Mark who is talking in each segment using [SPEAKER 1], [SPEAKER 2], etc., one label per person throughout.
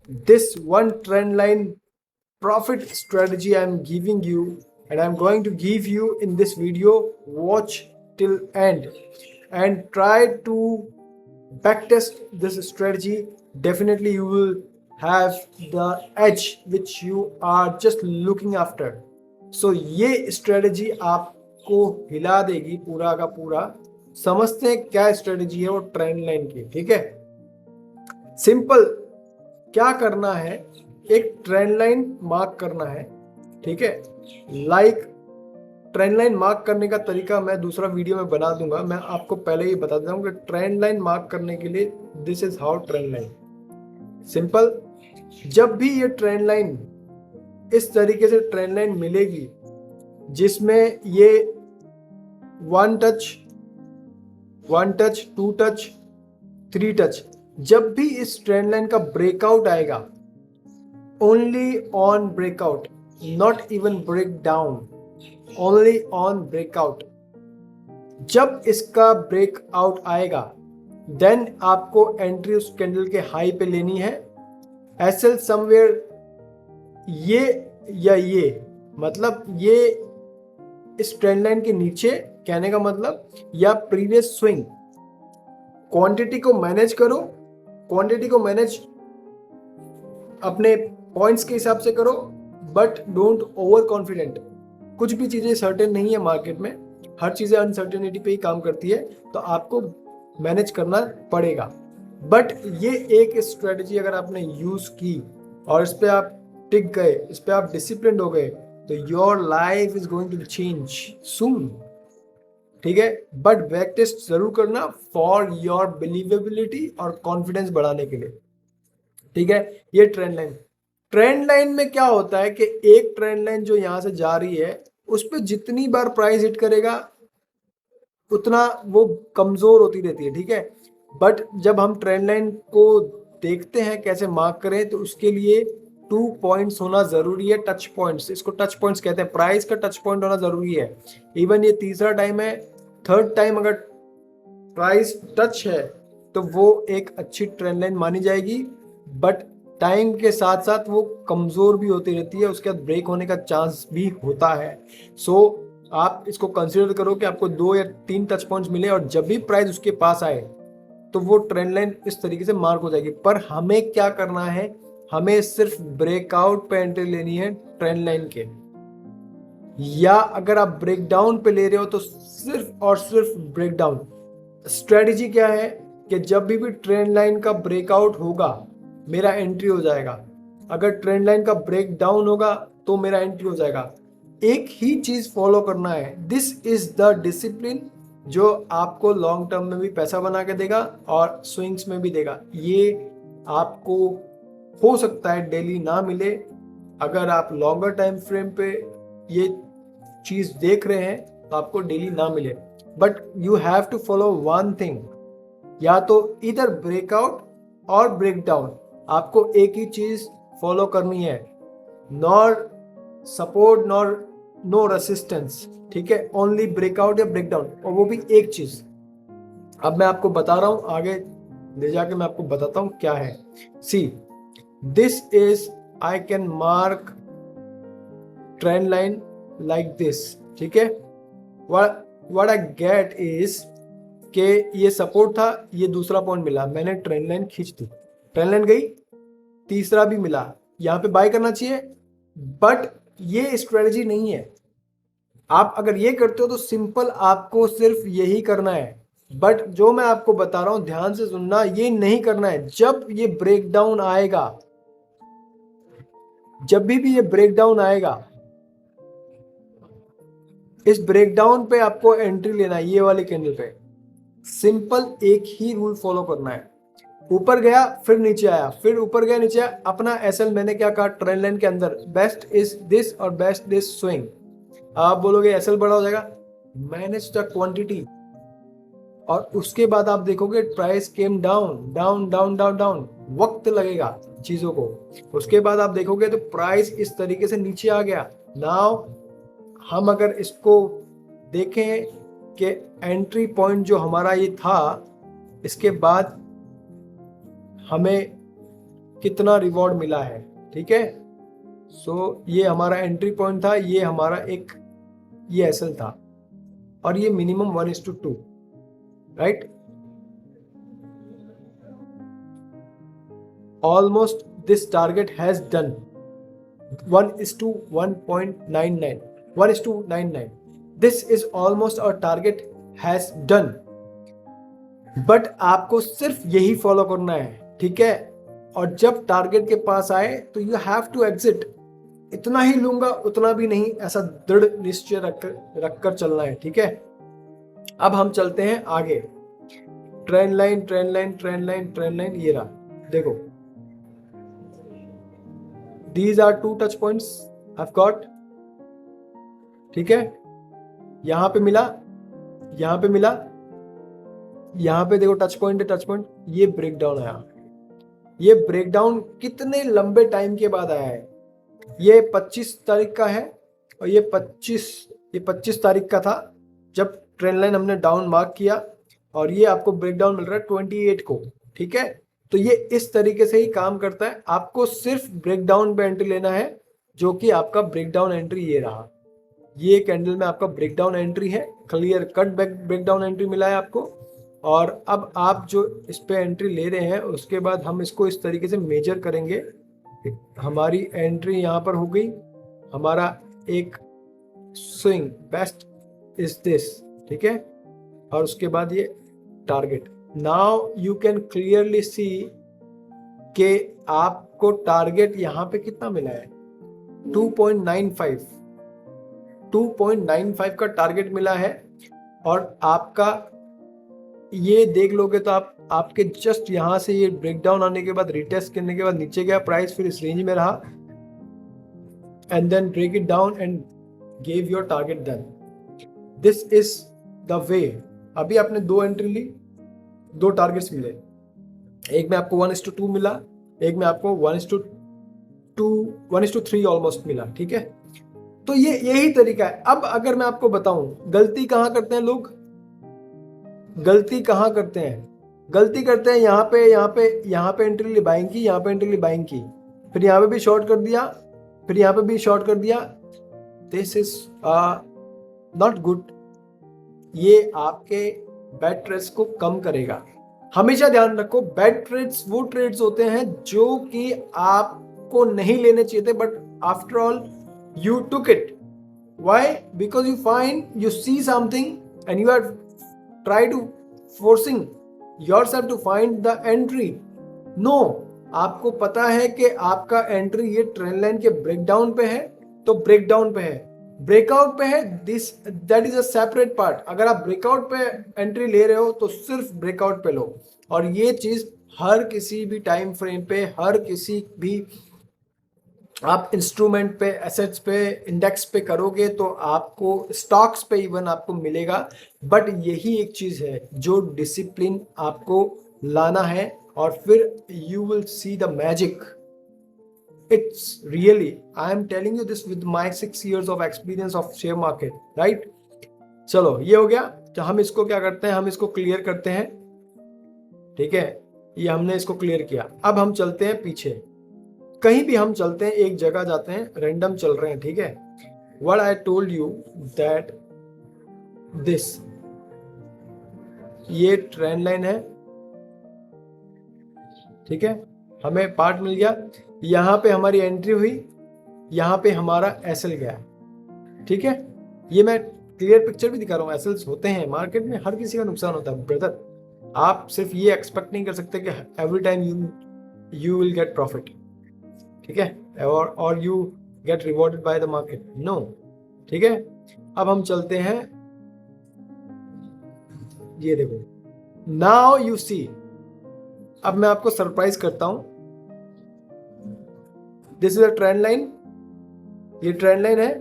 [SPEAKER 1] this one trend line profit strategy I'm giving you, and I'm going to give you in this video. Watch till end and try to backtest this strategy. Definitely you will have the edge which you are just looking after. So ये strategy आपको हिला देगी पूरा का पूरा। समझते हैं क्या strategy है वो ट्रेंड लाइन की, ठीक है। सिंपल क्या करना है, एक ट्रेंड लाइन मार्क करना है, ठीक है। लाइक ट्रेंड लाइन मार्क करने का तरीका मैं दूसरा वीडियो में बना दूंगा। मैं आपको पहले ही बता देता हूँ कि ट्रेंड लाइन मार्क करने के लिए this is how trend line. Simple, जब भी ये ट्रेंड लाइन इस तरीके से ट्रेंड लाइन मिलेगी जिसमें ये one touch, two touch, three touch, जब भी इस ट्रेंड लाइन का ब्रेकआउट आएगा, only on breakout, not even break down, only on breakout, जब इसका ब्रेकआउट आएगा देन आपको एंट्री उस कैंडल के हाई पे लेनी है। एसएल समवेयर ये या ये, मतलब ये इस ट्रेंड लाइन के नीचे, कहने का मतलब, या प्रीवियस स्विंग। क्वांटिटी को मैनेज करो, क्वांटिटी को मैनेज अपने पॉइंट्स के हिसाब से करो, बट डोंट ओवर कॉन्फिडेंट। कुछ भी चीजें सर्टेन नहीं है मार्केट में, हर चीजें अनसर्टेनिटी पे ही काम करती है, तो आपको मैनेज करना पड़ेगा। बट ये एक स्ट्रेटजी अगर आपने यूज की और इस पे आप टिक गए, इस पे आप डिसिप्लिन हो गए, तो your life is going to change soon, ठीक है। बट बैक टेस्ट जरूर करना फॉर योर बिलीवेबिलिटी और कॉन्फिडेंस बढ़ाने के लिए, ठीक है। ये ट्रेंड लाइन में क्या होता है कि एक ट्रेंड लाइन जो यहां से जा रही है उस पर जितनी बार प्राइस हिट करेगा उतना वो कमजोर होती रहती है, ठीक है। बट जब हम ट्रेंड लाइन को देखते हैं कैसे मार्क करें, तो उसके लिए 2 पॉइंट्स होना जरूरी है, टच पॉइंट्स, इसको टच पॉइंट्स कहते हैं। प्राइस का टच पॉइंट होना जरूरी है। इवन ये तीसरा टाइम है, थर्ड टाइम अगर प्राइस टच है तो वो एक अच्छी ट्रेंड लाइन मानी जाएगी। बट टाइम के साथ साथ वो कमजोर भी होती रहती है, उसके बाद ब्रेक होने का चांस भी होता है। सो आप इसको कंसीडर करो कि आपको 2 या 3 टच पॉइंट्स मिले और जब भी प्राइस उसके पास आए तो वो ट्रेंड लाइन इस तरीके से मार्क हो जाएगी। पर हमें क्या करना है, हमें सिर्फ ब्रेकआउट पे एंट्री लेनी है ट्रेंड लाइन के, या अगर आप ब्रेकडाउन पे ले रहे हो तो सिर्फ और सिर्फ ब्रेकडाउन। स्ट्रेटजी क्या है कि जब भी ट्रेंड लाइन का ब्रेकआउट होगा मेरा एंट्री हो जाएगा, अगर ट्रेंड लाइन का ब्रेक डाउन होगा तो मेरा एंट्री हो जाएगा। एक ही चीज फॉलो करना है, दिस इज द डिसिप्लिन जो आपको लॉन्ग टर्म में भी पैसा बना के देगा और स्विंग्स में भी देगा। ये आपको हो सकता है डेली ना मिले, अगर आप लॉन्गर टाइम फ्रेम पे ये चीज देख रहे हैं तो आपको डेली ना मिले, but you have to follow one thing, या तो इधर ब्रेकआउट और ब्रेकडाउन, आपको एक ही चीज फॉलो करनी है, nor support nor no resistance, ठीक है। ओनली ब्रेकआउट या ब्रेकडाउन, और वो भी एक चीज। अब मैं आपको बता रहा हूं, आगे ले जाके मैं आपको बताता हूं क्या है। See this is, I can mark trend line like this, ठीक है। व्हाट आई गेट इज कि ये सपोर्ट था, ये दूसरा पॉइंट मिला, मैंने ट्रेंड लाइन खींच दी, ट्रेंड लाइन गई, तीसरा भी मिला, यहां पे बाय करना चाहिए। बट ये स्ट्रेटजी नहीं है। आप अगर ये करते हो तो सिंपल आपको सिर्फ यही करना है, बट जो मैं आपको बता रहा हूं ध्यान से सुनना, ये नहीं करना है। जब ये ब्रेकडाउन आएगा, जब भी ये ब्रेकडाउन आएगा, इस ब्रेकडाउन पे आपको एंट्री लेना है, ये वाले कैंडल पे। सिंपल एक ही रूल फॉलो करना है, ऊपर गया फिर नीचे आया, फिर ऊपर गया नीचे आया, अपना एसएल मैंने क्या कहा ट्रेंड लाइन के अंदर, बेस्ट इज दिस और बेस्ट दिस स्विंग। आप बोलोगे एसएल बड़ा हो जाएगा, मैनेज द क्वांटिटी, और उसके बाद आप देखोगे price came down down down down down, वक्त लगेगा चीजों को। उसके बाद आप देखोगे तो प्राइस इस तरीके से नीचे आ गया। नाउ हम अगर इसको देखें कि एंट्री पॉइंट जो हमारा ये था, इसके बाद हमें कितना रिवॉर्ड मिला है। ठीक है, सो ये हमारा एंट्री पॉइंट था, ये हमारा एक ये एसएल था, और ये minimum 1:2, right. Almost this target has done 1:1.99, 1:99. This is almost our target has done. But आपको सिर्फ यही फॉलो करना है, ठीक है। और जब टारगेट के पास आए तो यू हैव टू एग्जिट। इतना ही लूंगा उतना भी नहीं, ऐसा दृढ़ निश्चय रखकर चलना है, ठीक है। अब हम चलते हैं आगे। Trend line, trend line, trend line, trend line, ये रहा, देखो। These are 2 touch points I've got, ठीक है। यहां पे मिला, यहां पे मिला, यहां पे देखो टच पॉइंट है, टच पॉइंट, ये ब्रेकडाउन आया। ये ब्रेकडाउन कितने लंबे टाइम के बाद आया है? ये 25 तारीख का है, और ये 25 तारीख का था जब ट्रेंड लाइन हमने डाउन मार्क किया, और ये आपको ब्रेकडाउन मिल रहा है 28 को, ठीक है। तो ये इस तरीके से ही काम करता है। आपको सिर्फ ब्रेकडाउन पे एंट्री लेना है, जो कि आपका ब्रेकडाउन एंट्री ये रहा। ये कैंडल में आपका ब्रेकडाउन एंट्री है, क्लियर कट ब्रेकडाउन एंट्री मिला है आपको। और अब आप जो इस पे एंट्री ले रहे हैं, उसके बाद हम इसको इस तरीके से मेजर करेंगे। हमारी एंट्री यहाँ पर हो गई, हमारा एक स्विंग बेस्ट इज दिस, ठीक है। और उसके बाद ये target. Now you can clearly see कि आपको टारगेट यहाँ पे कितना मिला है, 2.95 का टारगेट मिला है। और आपका ये देख लोगे तो आपके जस्ट यहाँ से ये ब्रेकडाउन आने के बाद, रिटेस्ट करने के बाद नीचे गया प्राइस, फिर इस रेंज में रहा, and then break it down and gave your target done. This is the way. अभी आपने 2 एंट्री ली, 2 टारगेट्स मिले, एक में आपको 1:2 मिला, एक में आपको 1:3 ऑलमोस्ट मिला, ठीक है। तो ये यही तरीका है। अब अगर मैं आपको बताऊं गलती कहां करते हैं लोग, गलती कहां करते हैं, गलती करते हैं यहाँ पे एंट्री ली बाइंग की, यहाँ पे एंट्री ली बाइंग की, फिर यहाँ पे भी शॉर्ट कर दिया, फिर यहाँ पे भी शॉर्ट कर दिया। This is not good. ये आपके बैड ट्रेड्स को कम करेगा। हमेशा ध्यान रखो, बैड ट्रेड्स वो ट्रेड्स होते हैं जो कि आपको नहीं लेने चाहिए थे, but after all you took it. Why? Because you find, you see something and you are try to forcing yourself to find the entry. No, आपको पता है कि आपका एंट्री ये ट्रेंड लाइन के ब्रेकडाउन पे है, तो ब्रेकडाउन पे है। ब्रेकआउट पे है, this that is a separate part. अगर आप ब्रेकआउट पे एंट्री ले रहे हो तो सिर्फ ब्रेकआउट पे लो। और ये चीज हर किसी भी टाइम फ्रेम पे, हर किसी भी आप इंस्ट्रूमेंट पे, एसेट्स पे, इंडेक्स पे करोगे तो आपको, स्टॉक्स पे इवन आपको मिलेगा। बट यही एक चीज है जो डिसिप्लिन आपको लाना है, और फिर you will see the magic. It's really, I am telling you this with my 6 years of experience of share market, right? चलो ये हो गया। तो हम इसको क्या करते हैं, हम इसको क्लियर करते हैं, ठीक है। ये हमने इसको क्लियर किया। अब हम चलते हैं पीछे, कहीं भी हम चलते हैं, एक जगह जाते हैं, रैंडम चल रहे हैं, ठीक है। What I told you that this, ये ट्रेंड लाइन है, ठीक है। हमें पार्ट मिल गया, यहाँ पे हमारी एंट्री हुई, यहाँ पे हमारा एसएल गया, ठीक है। ये मैं क्लियर पिक्चर भी दिखा रहा हूँ। एसएल्स होते हैं मार्केट में, हर किसी का नुकसान होता है ब्रदर। आप सिर्फ ये एक्सपेक्ट नहीं कर सकते कि every time you will get profit, ठीक है, और you get rewarded by the market, no, ठीक है। अब हम चलते हैं, ये देखो, नाउ यू सी। अब मैं आपको सरप्राइज करता हूं। This is a trend line, ये ट्रेंड लाइन है।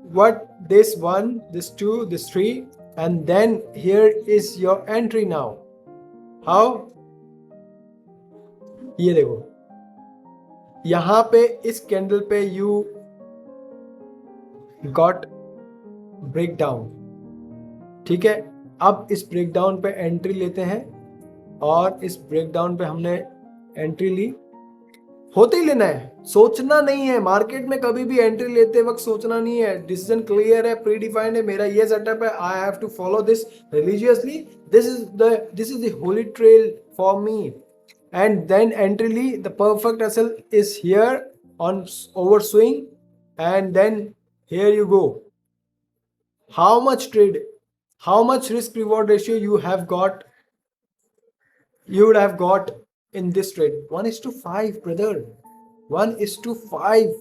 [SPEAKER 1] What this 1, this 2, this 3, and then here is your entry now. How? ये देखो, यहां पे इस कैंडल पे यू गॉट ब्रेकडाउन, ठीक है। अब इस ब्रेकडाउन पे एंट्री लेते हैं, और इस ब्रेकडाउन पे हमने एंट्री ली, होते ही लेना है, सोचना नहीं है। मार्केट में कभी भी एंट्री लेते वक्त सोचना नहीं है। डिसीजन क्लियर है, प्री डिफाइंड है, मेरा ये सेटअप है, I have to follow this religiously, this is the holy trail for me, and then entry ली, the perfect SL is here on over swing, and then here you go. How much trade, how much risk reward ratio you have got, you would have got in this trade? 1:5, brother. 1:5.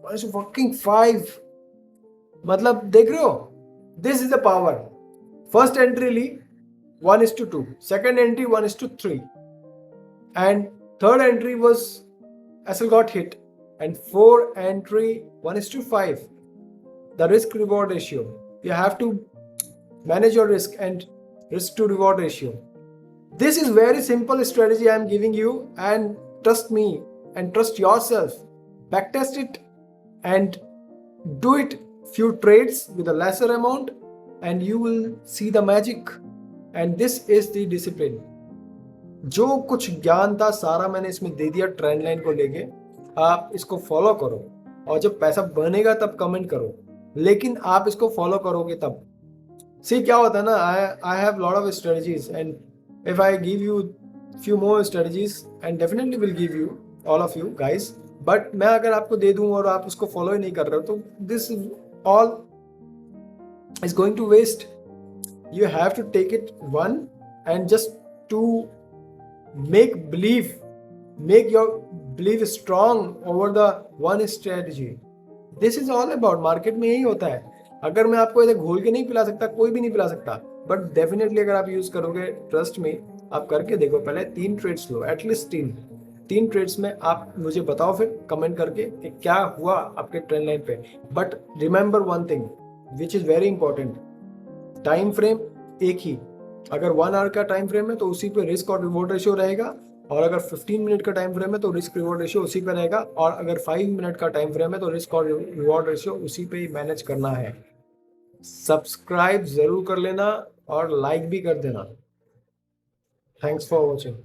[SPEAKER 1] 1:5. मतलब देख रहे हो, this is the power. First entry ली 1:2, second entry 1:3, and third entry was SL got hit, and fourth entry 1:5. The risk reward ratio, you have to manage your risk and risk to reward ratio. This is very simple strategy I am giving you, and trust me and trust yourself. Backtest it and do it few trades with a lesser amount, and you will see the magic. And this is the discipline. जो कुछ ज्ञान था सारा मैंने इसमें दे दिया trend line को लेके. आप इसको फॉलो करो, और जब पैसा बनेगा तब कमेंट करो, लेकिन आप इसको फॉलो करोगे तब. See क्या होता है ना, I have lot of strategies, and if I give you few more strategies, and definitely will give you all of you guys, but मैं अगर आपको दे दूं और आप उसको follow ही नहीं कर रहे हो, तो this all is going to waste. You have to take it one, and just to make your belief strong over the one strategy. This is all about. Market में यही होता है. अगर मैं आपको इधर घोल के नहीं पिला सकता, कोई भी नहीं पिला सकता, बट डेफिनेटली अगर आप यूज करोगे, ट्रस्ट में, आप करके देखो. पहले 3 ट्रेड्स लो, एटलीस्ट 3 ट्रेड्स में आप मुझे बताओ फिर कमेंट करके कि क्या हुआ आपके ट्रेंड लाइन पे. But remember one thing which is very important, time frame एक ही. अगर 1 आवर का टाइम फ्रेम है तो उसी पे रिस्क और रिवॉर्ड रेशियो रहेगा, और अगर 15 मिनट का टाइम फ्रेम है तो रिस्क रिवॉर्ड रेशियो उसी पे रहेगा, और अगर 5 मिनट का टाइम फ्रेम है तो रिस्क और रिवॉर्ड रेशियो उसी पे ही मैनेज करना है. सब्सक्राइब जरूर कर लेना और लाइक भी कर देना. Thanks for watching.